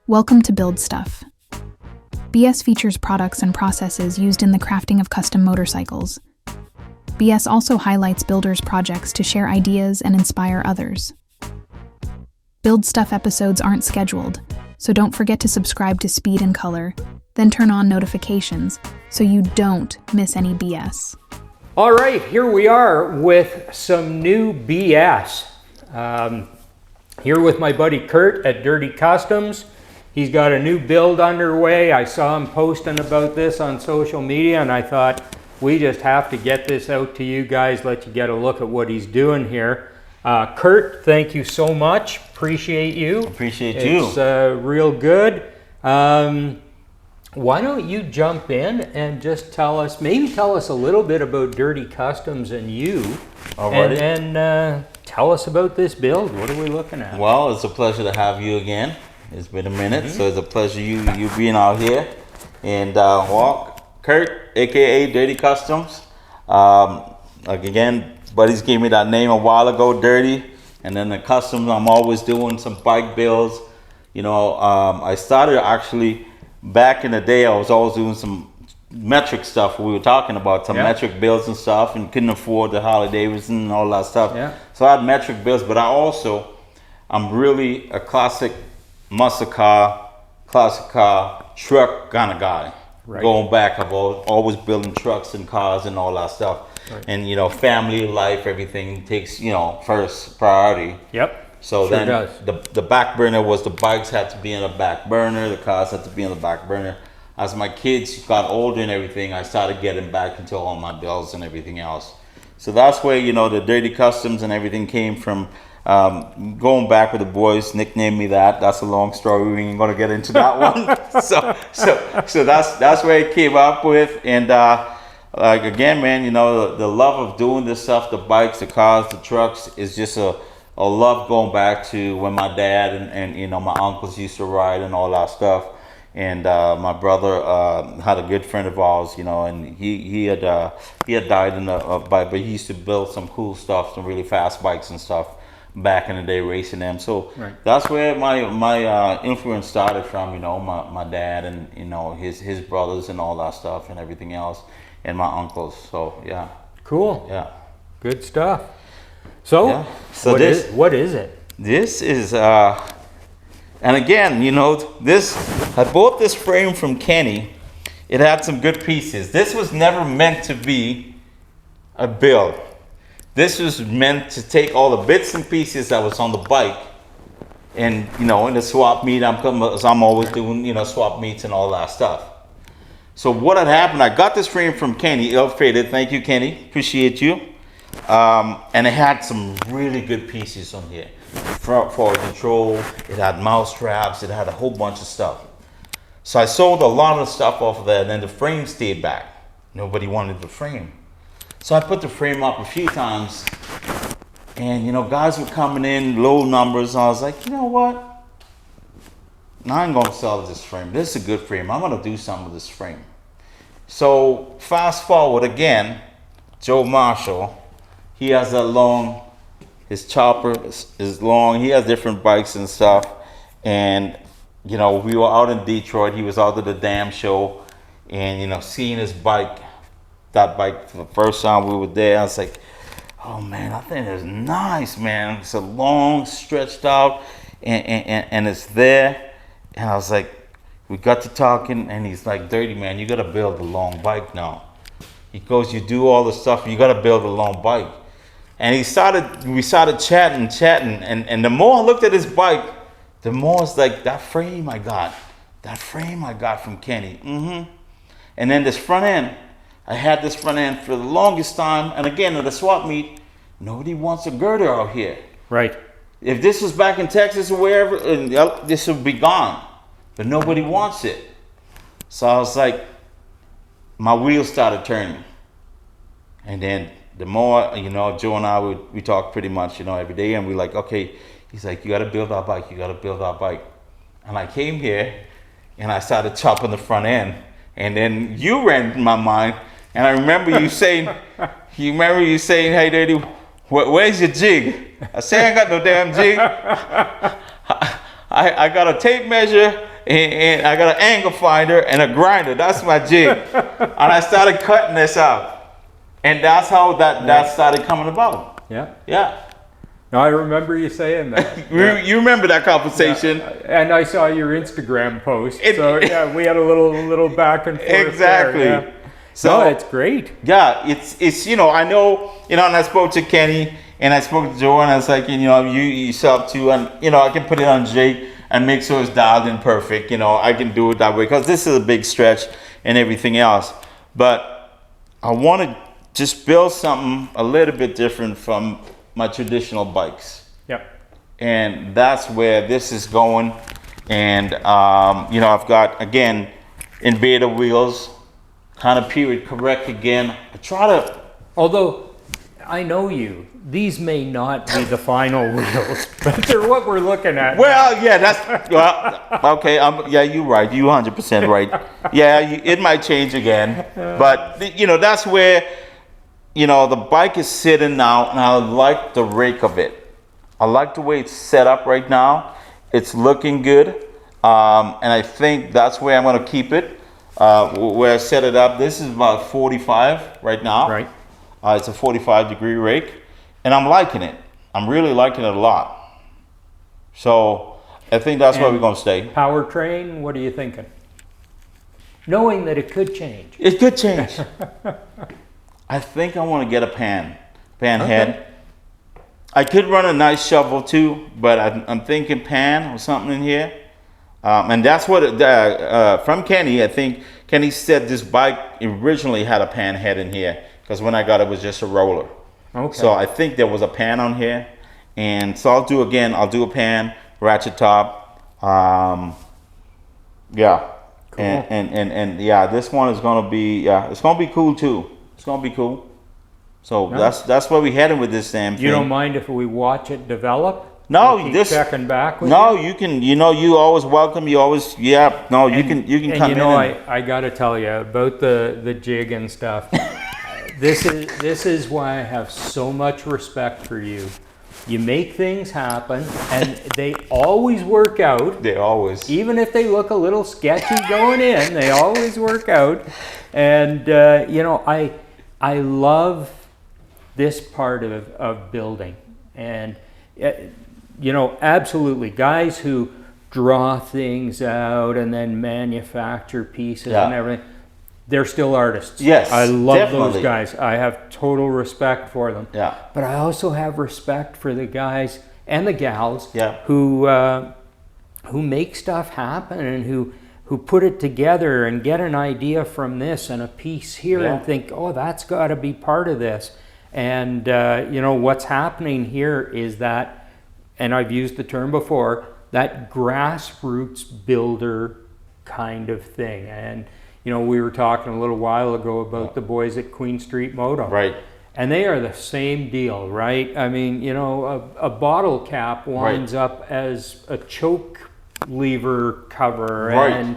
Welcome to Build Stuff. BS features products and processes used in the crafting of custom motorcycles. BS also highlights builders' projects to share ideas and inspire others. Build Stuff episodes aren't scheduled, so don't forget to subscribe to Speed Kolor, then turn on notifications so you don't miss any BS. All right, here we are with some new BS. Here with my buddy Kirt at Kustomz. He's got a new build underway. I saw him posting about this on social media, and I thought we just have to get this out to you guys, let you get a look at what he's doing here. Kirt, thank you so much. Appreciate you. Appreciate you. It's real good. Why don't you jump in and just tell us a little bit about Kustomz and you, Alrighty. and tell us about this build. What are we looking at? Well, it's a pleasure to have you again. It's been a minute, so it's a pleasure you being out here. And Kirt, aka Kustomz. Like again, buddies gave me that name a while ago, Dirty, and then the Kustomz. I'm always doing some bike builds. You know, I started actually back in the day. I was always doing some metric stuff. We were talking about some metric builds and stuff, and couldn't afford the Harley Davidson and all that stuff. Yeah. So I had metric builds, but I'm really a classic muscle car, classic car, truck kind of guy. Right. Going back, I've always building trucks and cars and all that stuff. Right. And you know, family life, everything takes, you know, first priority. Yep. So sure then the back burner was the bikes had to be in the back burner, the cars had to be in the back burner. As my kids got older and everything, I started getting back into all my builds and everything else. So that's where, you know, the Dirty Kustomz and everything came from. Going back with the boys, nicknamed me that. That's a long story. We ain't gonna get into that one. So that's where it came up with. And like again, man, you know, the love of doing this stuff, the bikes, the cars, the trucks, is just a love going back to when my dad and you know, my uncles used to ride and all that stuff. And my brother had a good friend of ours, you know, and he had died in a bike, but he used to build some cool stuff, some really fast bikes and stuff back in the day, racing them. So that's where my influence started from, you know, my dad and, you know, his brothers and all that stuff and everything else, and my uncles. So yeah. Cool. Yeah. Good stuff. So what is it? This is and again, you know, I bought this frame from Kenny. It had some good pieces. This was never meant to be a build. This was meant to take all the bits and pieces that was on the bike, and you know, in the swap meet, I'm always doing, you know, swap meets and all that stuff. So what had happened? I got this frame from Kenny, ill-fated. Thank you, Kenny. Appreciate you. And it had some really good pieces on here. Front forward control. It had mouse straps. It had a whole bunch of stuff. So I sold a lot of stuff off of that, and then the frame stayed back. Nobody wanted the frame. So I put the frame up a few times, and you know, guys were coming in, low numbers. I was like, you know what? I ain't gonna sell this frame. This is a good frame. I'm gonna do something with this frame. So fast forward again, Joe Marshall, he has that long, his chopper is long. He has different bikes and stuff. And you know, we were out in Detroit. He was out at the damn show, and you know, seeing his bike. That bike for the first time we were there, I was like, oh man, I think it's nice, man. It's a long, stretched out, and it's there. And I was like, we got to talking, and he's like, Dirty, man, you gotta build a long bike now. He goes, you do all the stuff, you gotta build a long bike. And we started chatting, and the more I looked at his bike, the more it's like, that frame I got from Kenny. And then this front end, I had this front end for the longest time, and again, at the swap meet, nobody wants a girder out here. Right. If this was back in Texas or wherever, this would be gone, but nobody wants it. So I was like, my wheels started turning. And then the more, you know, Joe and I, we talk pretty much, you know, every day, and we're like, okay, he's like, you gotta build our bike, you gotta build our bike. And I came here, and I started chopping the front end, and then you ran in my mind. And I remember you saying, hey, Dirty, where's your jig? I say, I ain't got no damn jig. I got a tape measure and I got an angle finder and a grinder. That's my jig. And I started cutting this out. And that's how that started coming about. Yeah. Yeah. No, I remember you saying that. You remember that conversation. Yeah. And I saw your Instagram post. So yeah, we had a little back and forth. Exactly. There, yeah. So it's great. Yeah, it's I know, and I spoke to Kenny and I spoke to Joe and I was like, you yourself too, and I can put it on jig and make sure it's dialed in perfect. I can do it that way because this is a big stretch and everything else. But I want to just build something a little bit different from my traditional bikes. Yep. And that's where this is going. And I've got, again, invader wheels, kind of period correct again. I try to, although I know these may not be the final wheels, but they're what we're looking at. Well, yeah, okay. You're right. You 100% right. Yeah, it might change again, but that's where the bike is sitting now, and I like the rake of it. I like the way it's set up right now. It's looking good, and I think that's where I'm going to keep it. Where I set it up, this is about 45 right now. Right. It's a 45-degree rake, and I'm liking it. I'm really liking it a lot. So I think that's where we're going to stay. Powertrain, what are you thinking? Knowing that it could change. It could change. I think I want to get a pan head. I could run a nice shovel too, but I'm thinking pan or something in here. And that's what, from Kenny, I think Kenny said this bike originally had a pan head in here, because when I got it, it was just a roller. Okay. So I think there was a pan on here. And so I'll do a pan, ratchet top. Yeah. Cool. And yeah, this one is going to be, it's going to be cool too. It's going to be cool. So that's where we're heading with this damn thing. You don't mind if we watch it develop? No, keep this checking back with no, you can. You always welcome. You always, yeah. No, you can come in. I got to tell you about the jig and stuff. This is why I have so much respect for you. You make things happen, and they always work out. They always, even if they look a little sketchy going in, they always work out. And I love this part of building, and. Absolutely. Guys who draw things out and then manufacture pieces and everything, they're still artists. Yes, I love definitely. those guys. I have total respect for them. Yeah. But I also have respect for the guys and the gals who make stuff happen and who put it together and get an idea from this and a piece here and think, oh, that's got to be part of this. And what's happening here is that, and I've used the term before, that grassroots builder kind of thing. And we were talking a little while ago about the boys at Queen Street Moto, right? And they are the same deal, right? I mean, a bottle cap winds up as a choke lever cover, right? And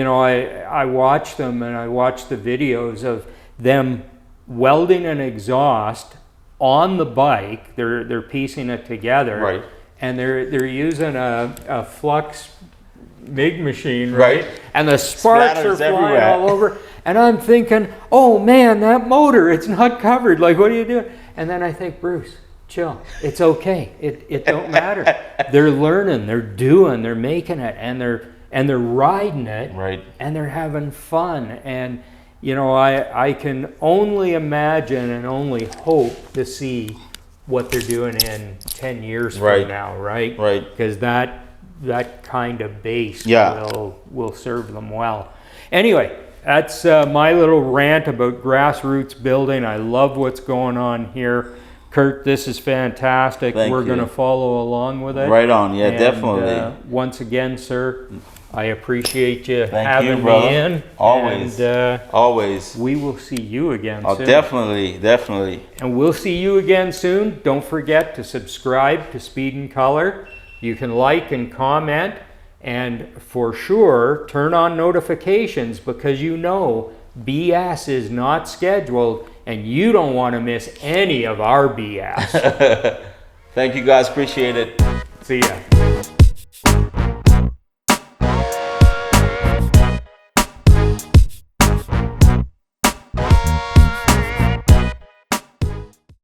I watch them, and I watch the videos of them welding an exhaust on the bike. They're piecing it together, right? And they're using a flux MIG machine, right? And the sparks are flying all over. And I'm thinking, oh man, that motor, it's not covered. Like, what are you doing? And then I think, Bruce, chill. It's okay. It don't matter. They're learning. They're doing. They're making it, and they're riding it, right? And they're having fun. And I can only imagine and only hope to see what they're doing in 10 years from now, right? Right. Because that kind of base will serve them well. Anyway, that's my little rant about grassroots building. I love what's going on here. Kirt, this is fantastic. We're going to follow along with it. Right on, yeah, definitely. Once again, sir, I appreciate you having me in. Always. And, always. We will see you again soon. Definitely. And we'll see you again soon. Don't forget to subscribe to Speed Kolor. You can like and comment, and for sure turn on notifications, because BS is not scheduled and you don't want to miss any of our BS. Thank you guys, appreciate it. See ya.